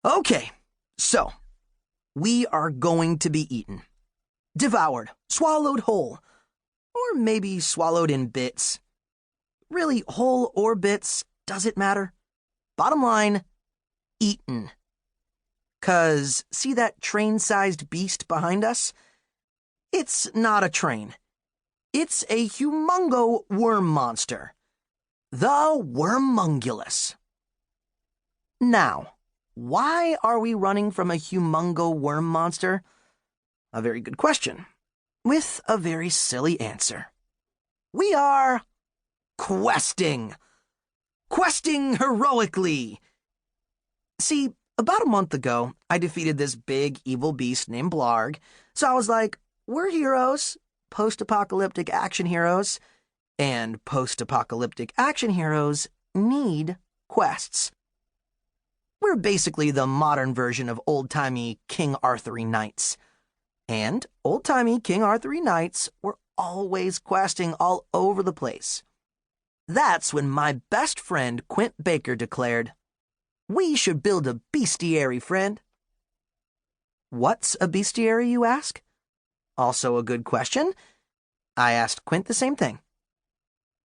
Okay, so we are going to be eaten. Devoured, swallowed whole, or maybe swallowed in bits. Really, whole or bits, does it matter? Bottom line, eaten. 'Cause see that train-sized beast behind us? It's not a train. It's a humongo worm monster. The Wormungulus. Now, why are we running from a humongo worm monster? A very good question, with a very silly answer. We are questing. Questing heroically. See, about a month ago, I defeated this big evil beast named Blarg, so I was like, we're heroes, post-apocalyptic action heroes, and post-apocalyptic action heroes need quests. We're basically the modern version of old-timey King Arthur-y knights. And old-timey King Arthur-y knights were always questing all over the place. That's when my best friend Quint Baker declared, "We should build a bestiary, friend." What's a bestiary, you ask? Also a good question. I asked Quint the same thing.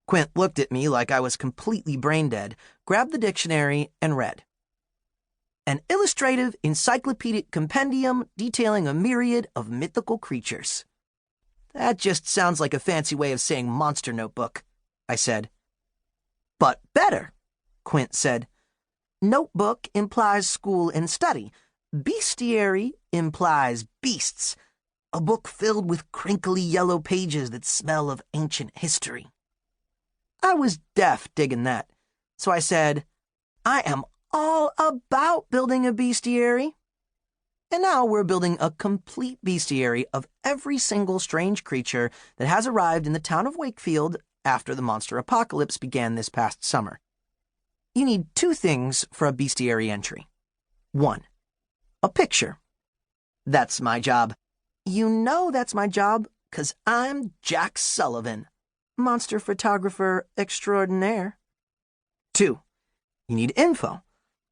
Quint looked at me like I was completely brain-dead, grabbed the dictionary, and read. An illustrative encyclopedic compendium detailing a myriad of mythical creatures. That just sounds like a fancy way of saying monster notebook, I said. But better, Quint said. Notebook implies school and study. Bestiary implies beasts. A book filled with crinkly yellow pages that smell of ancient history. I was deaf digging that, so I said, I am all about building a bestiary. And now we're building a complete bestiary of every single strange creature that has arrived in the town of Wakefield after the monster apocalypse began this past summer. You need two things for a bestiary entry. 1, a picture. That's my job. You know that's my job, 'cause I'm Jack Sullivan, monster photographer extraordinaire. 2, you need info,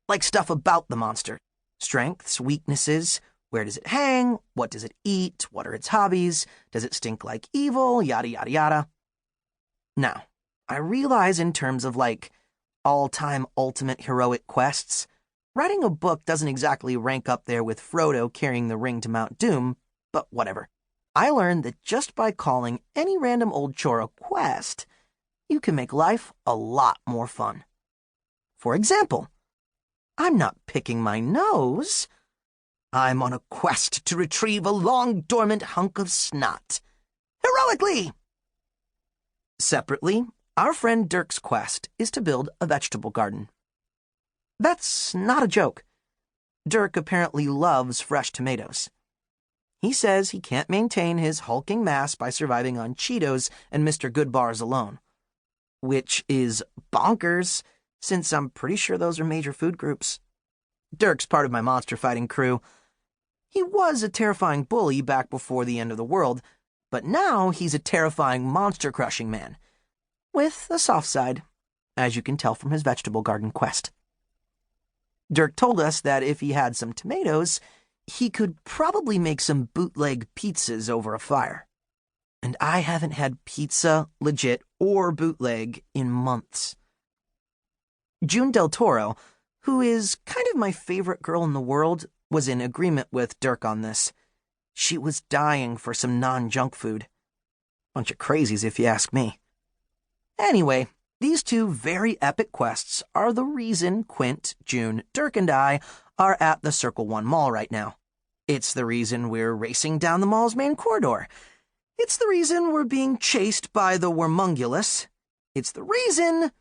like stuff about the monster. Strengths, weaknesses, where does it hang, what does it eat, what are its hobbies, does it stink like evil, yada yada yada. Now, I realize in terms of like all-time ultimate heroic quests, writing a book doesn't exactly rank up there with Frodo carrying the ring to Mount Doom, but whatever. I learned that just by calling any random old chore a quest, you can make life a lot more fun. For example, I'm not picking my nose. I'm on a quest to retrieve a long-dormant hunk of snot. Heroically! Separately, our friend Dirk's quest is to build a vegetable garden. That's not a joke. Dirk apparently loves fresh tomatoes. He says he can't maintain his hulking mass by surviving on Cheetos and Mr. Goodbars alone. Which is bonkers, since I'm pretty sure those are major food groups. Dirk's part of my monster fighting crew. He was a terrifying bully back before the end of the world, but now he's a terrifying monster-crushing man. With a soft side, as you can tell from his vegetable garden quest. Dirk told us that if he had some tomatoes, he could probably make some bootleg pizzas over a fire. And I haven't had pizza, legit, or bootleg in months. June Del Toro, who is kind of my favorite girl in the world, was in agreement with Dirk on this. She was dying for some non-junk food. Bunch of crazies, if you ask me. Anyway, these two very epic quests are the reason Quint, June, Dirk, and I are at the Circle One Mall right now. It's the reason we're racing down the mall's main corridor. It's the reason we're being chased by the Wormungulus. It's the reason...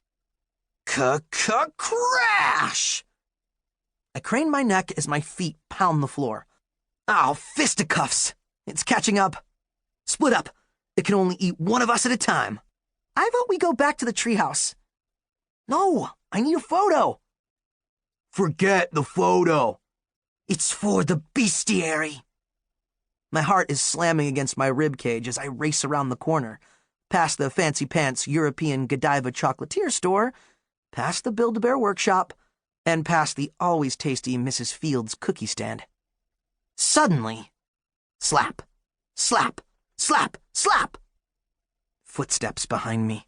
Crash! I crane my neck as my feet pound the floor. Ow, fisticuffs! It's catching up. Split up. It can only eat one of us at a time. I vote we go back to the treehouse. No, I need a photo. Forget the photo. It's for the bestiary. My heart is slamming against my ribcage as I race around the corner, past the fancy pants European Godiva chocolatier store, past the Build-A-Bear workshop, and past the always tasty Mrs. Field's cookie stand. Suddenly, slap, slap, slap, slap. Footsteps behind me.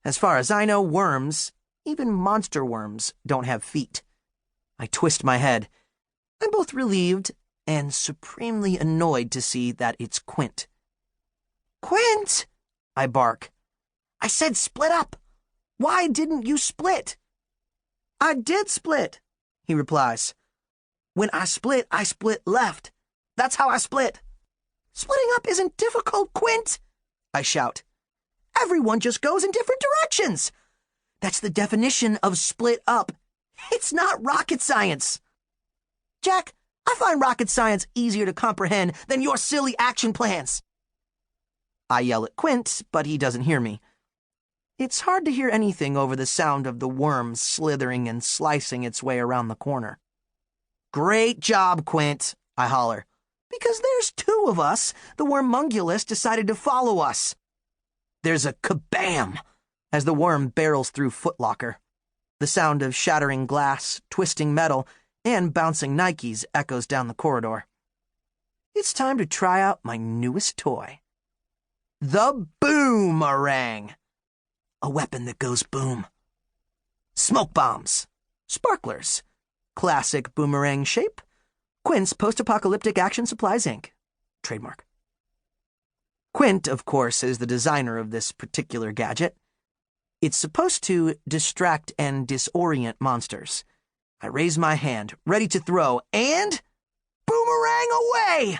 As far as I know, worms, even monster worms, don't have feet. I twist my head. I'm both relieved and supremely annoyed to see that it's Quint. "Quint!" I bark. "I said split up. Why didn't you split?" "I did split," he replies. "When I split left. That's how I split." "Splitting up isn't difficult, Quint," I shout. "Everyone just goes in different directions. That's the definition of split up. It's not rocket science." "Jack, I find rocket science easier to comprehend than your silly action plans." I yell at Quint, but he doesn't hear me. It's hard to hear anything over the sound of the worm slithering and slicing its way around the corner. "Great job, Quint," I holler. "Because there's two of us, the wormungulus decided to follow us." There's a kabam as the worm barrels through Footlocker. The sound of shattering glass, twisting metal, and bouncing Nikes echoes down the corridor. It's time to try out my newest toy. The boomerang. A weapon that goes boom. Smoke bombs. Sparklers. Classic boomerang shape. Quint's Post-Apocalyptic Action Supplies, Inc. Trademark. Quint, of course, is the designer of this particular gadget. It's supposed to distract and disorient monsters. I raise my hand, ready to throw, and boomerang away!